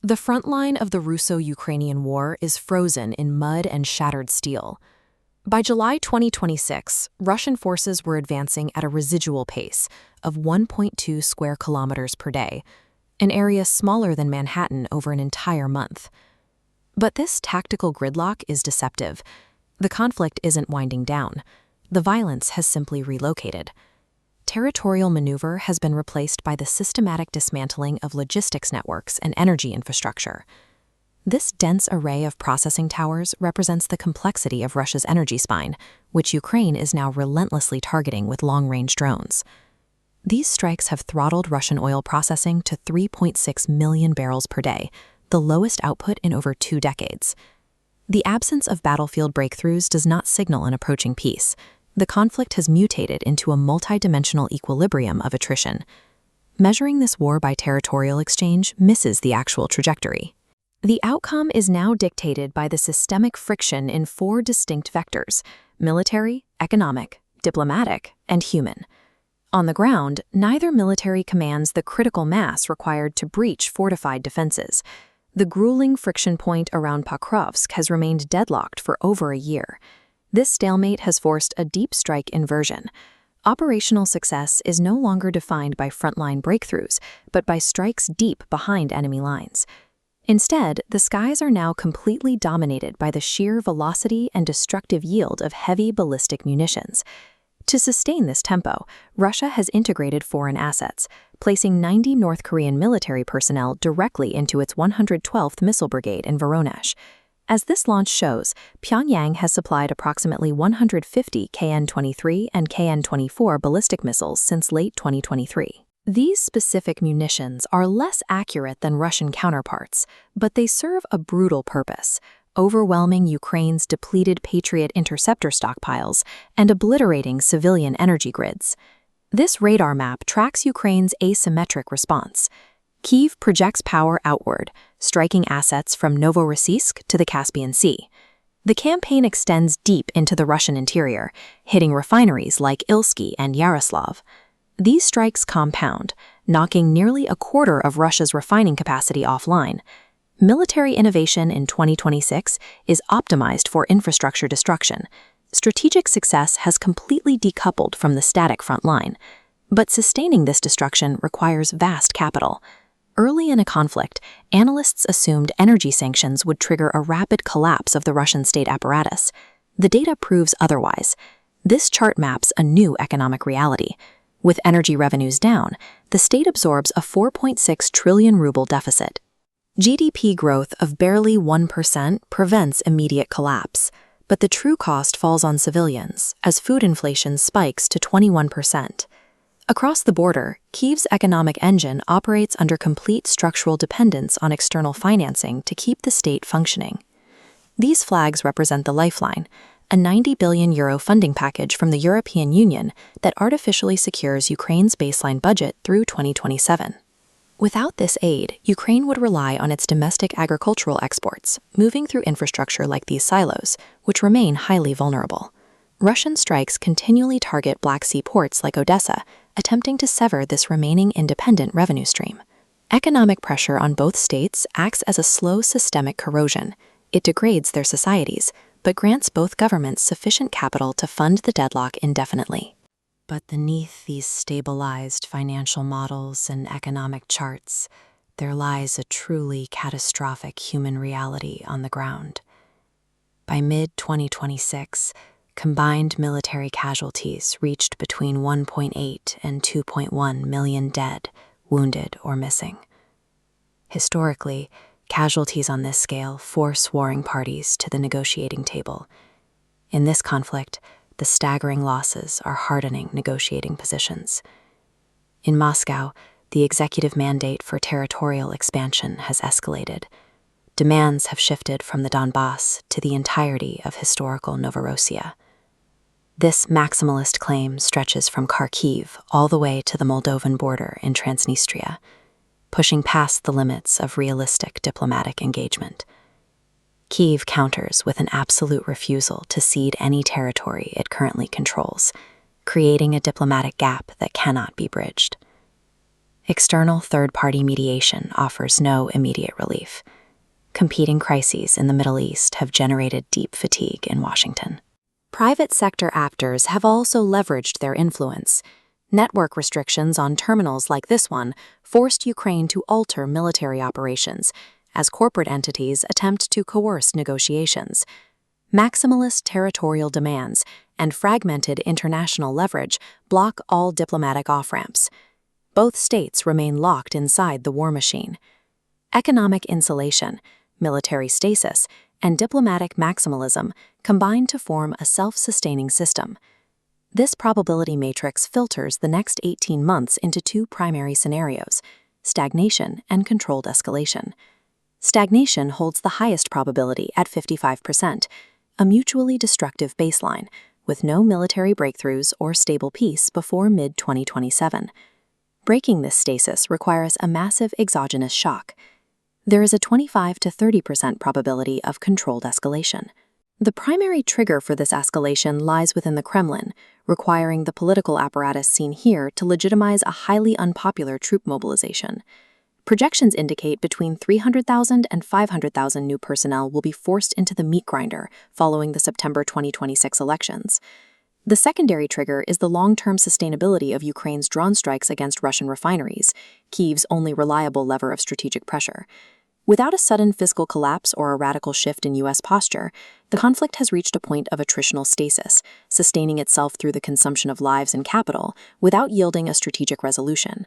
The front line of the Russo-Ukrainian War is frozen in mud and shattered steel. By July 2026, Russian forces were advancing at a residual pace of 1.2 square kilometers per day, an area smaller than Manhattan over an entire month. But this tactical gridlock is deceptive. The conflict isn't winding down. The violence has simply relocated. Territorial maneuver has been replaced by the systematic dismantling of logistics networks and energy infrastructure. This dense array of processing towers represents the complexity of Russia's energy spine, which Ukraine is now relentlessly targeting with long-range drones. These strikes have throttled Russian oil processing to 3.6 million barrels per day, the lowest output in over 2 decades. The absence of battlefield breakthroughs does not signal an approaching peace. The conflict has mutated into a multidimensional equilibrium of attrition. Measuring this war by territorial exchange misses the actual trajectory. The outcome is now dictated by the systemic friction in 4 distinct vectors: military, economic, diplomatic, and human. On the ground, neither military commands the critical mass required to breach fortified defenses. The grueling friction point around Pokrovsk has remained deadlocked for over a year. This stalemate has forced a deep strike inversion. Operational success is no longer defined by frontline breakthroughs, but by strikes deep behind enemy lines. Instead, the skies are now completely dominated by the sheer velocity and destructive yield of heavy ballistic munitions. To sustain this tempo, Russia has integrated foreign assets, placing 90 North Korean military personnel directly into its 112th Missile Brigade in Voronezh. As this launch shows, Pyongyang has supplied approximately 150 KN-23 and KN-24 ballistic missiles since late 2023. These specific munitions are less accurate than Russian counterparts, but they serve a brutal purpose: overwhelming Ukraine's depleted Patriot interceptor stockpiles and obliterating civilian energy grids. This radar map tracks Ukraine's asymmetric response. Kyiv projects power outward, striking assets from Novorossiysk to the Caspian Sea. The campaign extends deep into the Russian interior, hitting refineries like Ilsky and Yaroslav. These strikes compound, knocking nearly a quarter of Russia's refining capacity offline. Military innovation in 2026 is optimized for infrastructure destruction. Strategic success has completely decoupled from the static front line. But sustaining this destruction requires vast capital. Early in a conflict, analysts assumed energy sanctions would trigger a rapid collapse of the Russian state apparatus. The data proves otherwise. This chart maps a new economic reality. With energy revenues down, the state absorbs a 4.6 trillion ruble deficit. GDP growth of barely 1% prevents immediate collapse, but the true cost falls on civilians as food inflation spikes to 21%. Across the border, Kyiv's economic engine operates under complete structural dependence on external financing to keep the state functioning. These flags represent the lifeline, a €90 billion funding package from the European Union that artificially secures Ukraine's baseline budget through 2027. Without this aid, Ukraine would rely on its domestic agricultural exports, moving through infrastructure like these silos, which remain highly vulnerable. Russian strikes continually target Black Sea ports like Odessa, attempting to sever this remaining independent revenue stream. Economic pressure on both states acts as a slow systemic corrosion. It degrades their societies, but grants both governments sufficient capital to fund the deadlock indefinitely. But beneath these stabilized financial models and economic charts, there lies a truly catastrophic human reality on the ground. By mid-2026, combined military casualties reached between 1.8 and 2.1 million dead, wounded, or missing. Historically, casualties on this scale force warring parties to the negotiating table. In this conflict, the staggering losses are hardening negotiating positions. In Moscow, the executive mandate for territorial expansion has escalated. Demands have shifted from the Donbas to the entirety of historical Novorossiya. This maximalist claim stretches from Kharkiv all the way to the Moldovan border in Transnistria, pushing past the limits of realistic diplomatic engagement. Kyiv counters with an absolute refusal to cede any territory it currently controls, creating a diplomatic gap that cannot be bridged. External third-party mediation offers no immediate relief. Competing crises in the Middle East have generated deep fatigue in Washington. Private sector actors have also leveraged their influence. Network restrictions on terminals like this one forced Ukraine to alter military operations as corporate entities attempt to coerce negotiations. Maximalist territorial demands and fragmented international leverage block all diplomatic off-ramps. Both states remain locked inside the war machine. Economic insulation, military stasis, and diplomatic maximalism combine to form a self-sustaining system. This probability matrix filters the next 18 months into two primary scenarios: stagnation and controlled escalation. Stagnation holds the highest probability at 55%, a mutually destructive baseline, with no military breakthroughs or stable peace before mid-2027. Breaking this stasis requires a massive exogenous shock. There is a 25 to 30% probability of controlled escalation. The primary trigger for this escalation lies within the Kremlin, requiring the political apparatus seen here to legitimize a highly unpopular troop mobilization. Projections indicate between 300,000 and 500,000 new personnel will be forced into the meat grinder following the September 2026 elections. The secondary trigger is the long-term sustainability of Ukraine's drone strikes against Russian refineries, Kyiv's only reliable lever of strategic pressure. Without a sudden fiscal collapse or a radical shift in U.S. posture, the conflict has reached a point of attritional stasis, sustaining itself through the consumption of lives and capital without yielding a strategic resolution.